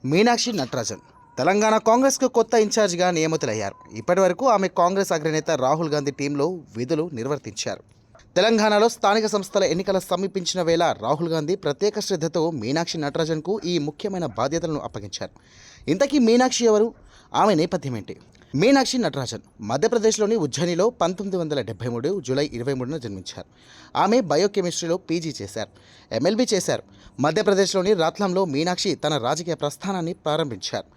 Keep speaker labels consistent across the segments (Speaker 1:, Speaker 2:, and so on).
Speaker 1: మీనాక్షి నటరాజన్ తెలంగాణ కాంగ్రెస్కు కొత్త ఇన్ఛార్జిగా నియమితులయ్యారు. ఇప్పటివరకు ఆమె కాంగ్రెస్ అగ్రనేత రాహుల్ గాంధీ టీంలో విధులు నిర్వర్తించారు. తెలంగాణలో స్థానిక సంస్థల ఎన్నికల సమీపించిన వేళ రాహుల్ గాంధీ ప్రత్యేక శ్రద్ధతో మీనాక్షి నటరాజన్కు ఈ ముఖ్యమైన బాధ్యతలను అప్పగించారు. ఇంతకీ మీనాక్షి ఎవరు? ఆమె నేపథ్యం ఏంటి? మీనాక్షి నటరాజన్ మధ్యప్రదేశ్లోని ఉజ్జయినిలో 1973 జూలై 23న జన్మించారు. ఆమె బయోకెమిస్ట్రీలో పీజీ చేశారు, ఎంఎల్బీ చేశారు. మధ్యప్రదేశ్లోని రాత్లంలో మీనాక్షి తన రాజకీయ ప్రస్థానాన్ని ప్రారంభించారు.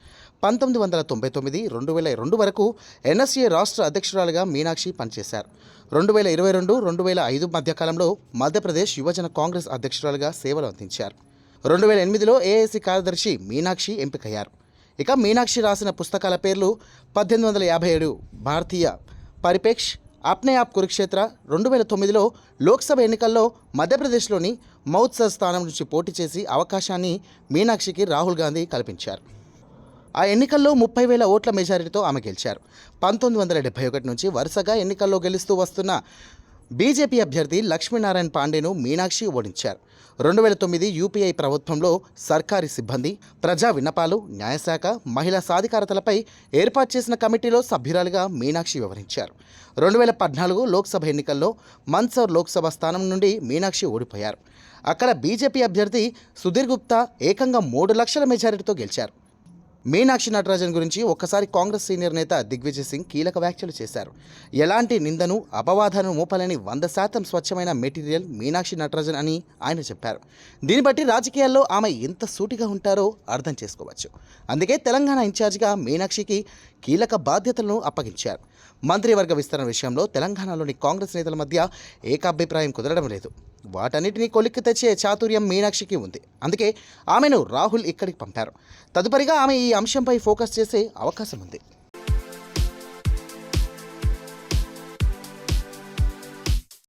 Speaker 1: 1999-2002 వరకు ఎన్ఎస్ఏ రాష్ట్ర అధ్యక్షురాలుగా మీనాక్షి పనిచేశారు. 2022-2005 మధ్యకాలంలో మధ్యప్రదేశ్ యువజన కాంగ్రెస్ అధ్యక్షురాలుగా సేవలు అందించారు. 2008లో ఏఐసీ కార్యదర్శి మీనాక్షి ఎంపికయ్యారు. ఇక మీనాక్షి రాసిన పుస్తకాల పేర్లు 1857 భారతీయ పరిపేక్ష్, అప్నే ఆప్ కురుక్షేత్ర. 2009లో లోక్సభ ఎన్నికల్లో మధ్యప్రదేశ్లోని మౌత్సర్ స్థానం నుంచి పోటీ చేసి అవకాశాన్ని మీనాక్షికి రాహుల్ గాంధీ కల్పించారు. ఆ ఎన్నికల్లో 30,000 ఓట్ల మెజారిటీతో ఆమె గెలిచారు. 1971 నుంచి వరుసగా ఎన్నికల్లో గెలుస్తూ వస్తున్న బీజేపీ అభ్యర్థి లక్ష్మీనారాయణ పాండేను మీనాక్షి ఓడించారు. 2009 యూపీఐ ప్రభుత్వంలో సర్కారీ సిబ్బంది, ప్రజా విన్నపాలు, న్యాయశాఖ, మహిళా సాధికారతలపై ఏర్పాటు చేసిన కమిటీలో సభ్యురాలుగా మీనాక్షి వివరించారు. 2014 లోక్సభ ఎన్నికల్లో మందసౌర్ లోక్సభ స్థానం నుండి మీనాక్షి ఓడిపోయారు. అక్కడ బీజేపీ అభ్యర్థి సుధీర్ గుప్తా ఏకంగా 3 లక్షల మెజారిటీతో గెలిచారు. మీనాక్షి నటరాజన్ గురించి ఒక్కసారి కాంగ్రెస్ సీనియర్ నేత దిగ్విజయ్ సింగ్ కీలక వ్యాఖ్యలు చేశారు. ఎలాంటి నిందను, అపవాదాలను మోపలేని 100% స్వచ్ఛమైన మెటీరియల్ మీనాక్షి నటరాజన్ అని ఆయన చెప్పారు. దీన్ని బట్టి రాజకీయాల్లో ఆమె ఎంత సూటిగా ఉంటారో అర్థం చేసుకోవచ్చు. అందుకే తెలంగాణ ఇన్ఛార్జిగా మీనాక్షికి కీలక బాధ్యతలను అప్పగించారు. మంత్రివర్గ విస్తరణ విషయంలో తెలంగాణలోని కాంగ్రెస్ నేతల మధ్య ఏకాభిప్రాయం కుదరడం లేదు. వాటన్నిటినీ కొలిక్కి తెచ్చే చాతుర్యం మీనాక్షికి ఉంది. అందుకే ఆమెను రాహుల్ ఇక్కడికి పంపారు. తదుపరిగా ఆమె ఈ అంశంపై ఫోకస్ చేసే అవకాశం ఉంది.